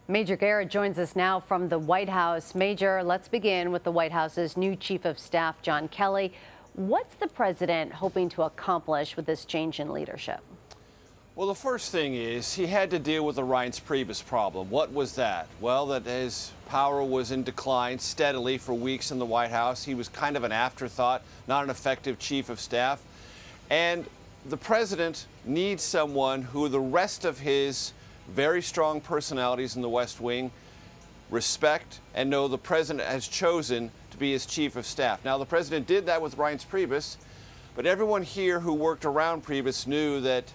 Major Garrett joins us now from the White House. Major, let's begin with the White House's new Chief of Staff, John Kelly. What's the president hoping to accomplish with this change in leadership? Well, the first thing is he had to deal with the Reince Priebus problem. What was that? Well, that his power was in decline steadily for weeks in the White House. He was kind of an afterthought, not an effective chief of staff. And the president needs someone who the rest of his very strong personalities in the West Wing respect and know the president has chosen to be his chief of staff. Now, the president did that with Reince Priebus, but everyone here who worked around Priebus knew that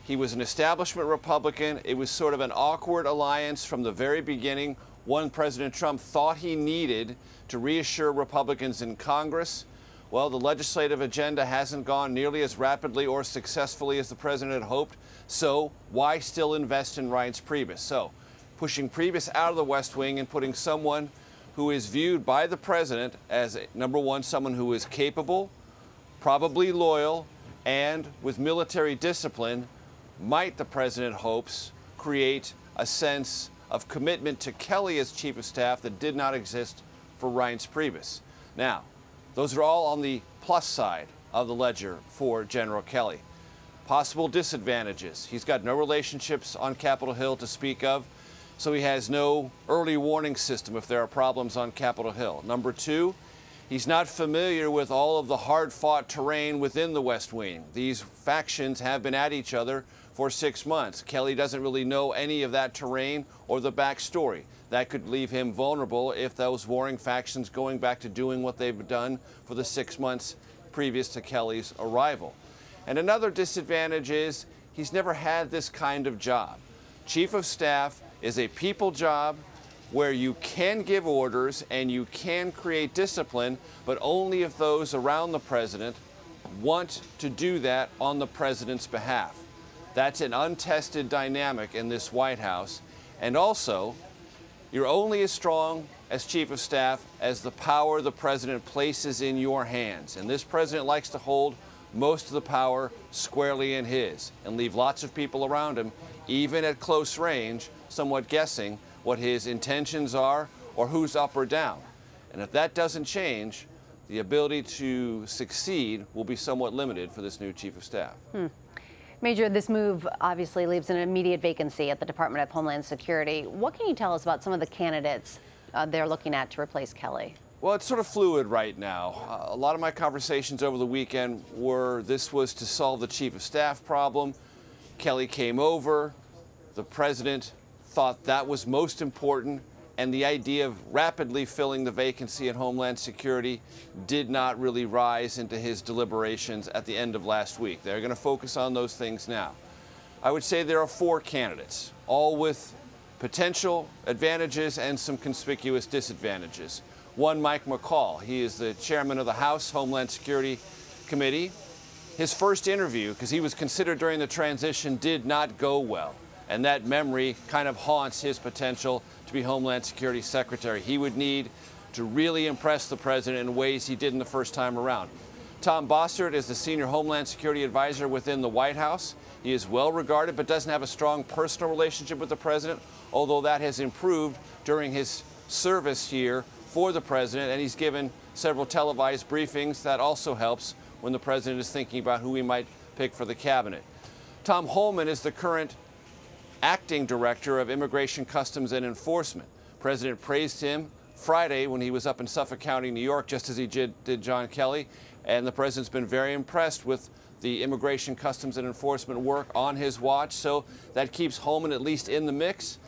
he was an establishment Republican. It was sort of an awkward alliance from the very beginning, one President Trump thought he needed to reassure Republicans in Congress. Well, the legislative agenda hasn't gone nearly as rapidly or successfully as the president had hoped. So why still invest in Reince Priebus? So pushing Priebus out of the West Wing and putting someone who is viewed by the president as, number one, someone who is capable, probably loyal, and with military discipline, might, the president hopes, create a sense of commitment to Kelly as chief of staff that did not exist for Reince Priebus. Now, those are all on the plus side of the ledger for General Kelly. Possible disadvantages. He's got no relationships on Capitol Hill to speak of, so he has no early warning system if there are problems on Capitol Hill. Number two, he's not familiar with all of the hard-fought terrain within the West Wing. These factions have been at each other for 6 months. Kelly doesn't really know any of that terrain or the backstory. That could leave him vulnerable if those warring factions going back to doing what they've done for the 6 months previous to Kelly's arrival. And another disadvantage is he's never had this kind of job. Chief of Staff is a people job where you can give orders and you can create discipline, but only if those around the president want to do that on the president's behalf. That's an untested dynamic in this White House. And also, you're only as strong as chief of staff as the power the president places in your hands. And this president likes to hold most of the power squarely in his and leave lots of people around him, even at close range, somewhat guessing what his intentions are or who's up or down. And if that doesn't change, the ability to succeed will be somewhat limited for this new chief of staff. Major, this move obviously leaves an immediate vacancy at the Department of Homeland Security. What can you tell us about some of the candidates they're looking at to replace Kelly? Well, it's sort of fluid right now. A lot of my conversations over the weekend were this was to solve the chief of staff problem. Kelly came over. The president thought that was most important, and the idea of rapidly filling the vacancy in Homeland Security did not really rise into his deliberations at the end of last week. They're going to focus on those things now. I would say there are 4 candidates, all with potential advantages and some conspicuous disadvantages. One, Mike McCall. He is the chairman of the House Homeland Security Committee. His first interview, because he was considered during the transition, did not go well. And that memory kind of haunts his potential to be Homeland Security Secretary. He would need to really impress the president in ways he didn't the first time around. Tom Bossert is the senior Homeland Security advisor within the White House. He is well regarded but doesn't have a strong personal relationship with the president, although that has improved during his service here for the president, and he's given several televised briefings. That also helps when the president is thinking about who he might pick for the cabinet. Tom Homan is the current acting director of Immigration, Customs, and Enforcement. The president praised him Friday when he was up in Suffolk County, New York, just as he did John Kelly, and the president's been very impressed with the Immigration, Customs, and Enforcement work on his watch, so that keeps Homan at least in the mix.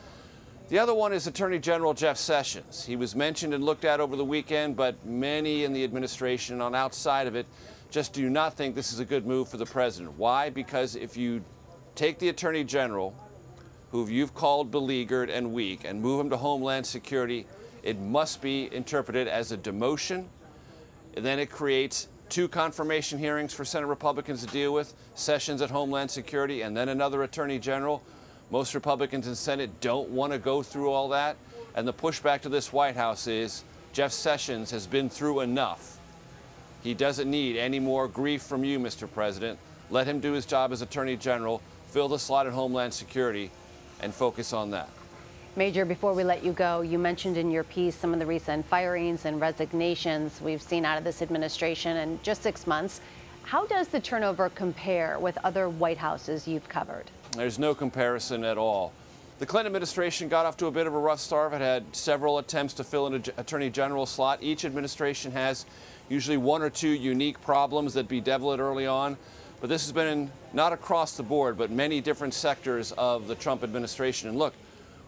The other one is Attorney General Jeff Sessions. He was mentioned and looked at over the weekend, but many in the administration on outside of it just do not think this is a good move for the president. Why? Because if you take the Attorney General, who you've called beleaguered and weak, and move him to Homeland Security, it must be interpreted as a demotion. And then it creates 2 confirmation hearings for Senate Republicans to deal with, Sessions at Homeland Security, and then another Attorney General. Most Republicans in Senate don't want to go through all that. And the pushback to this White House is Jeff Sessions has been through enough. He doesn't need any more grief from you, Mr. President. Let him do his job as Attorney General, fill the slot in Homeland Security, and focus on that. Major, before we let you go, you mentioned in your piece some of the recent firings and resignations we've seen out of this administration in just 6 months. How does the turnover compare with other White Houses you've covered? There's no comparison at all. The Clinton administration got off to a bit of a rough start. It had several attempts to fill an attorney general slot. Each administration has usually one or two unique problems that bedevil it early on. But this has been not across the board, but many different sectors of the Trump administration. And look,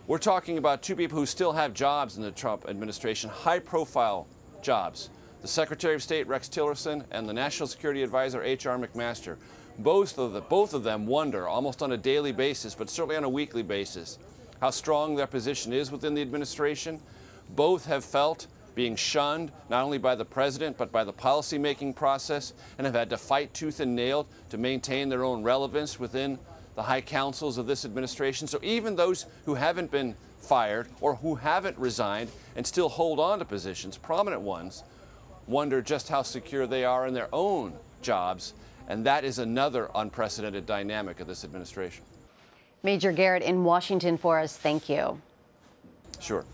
we're talking about two people who still have jobs in the Trump administration, high-profile jobs. The Secretary of State, Rex Tillerson, and the National Security Advisor, H.R. McMaster. Both of them wonder, almost on a daily basis, but certainly on a weekly basis, how strong their position is within the administration. Both have felt being shunned, not only by the president, but by the policymaking process, and have had to fight tooth and nail to maintain their own relevance within the high councils of this administration. So even those who haven't been fired or who haven't resigned and still hold on to positions, prominent ones, wonder just how secure they are in their own jobs. And that is another unprecedented dynamic of this administration. Major Garrett in Washington for us. Thank you. Sure.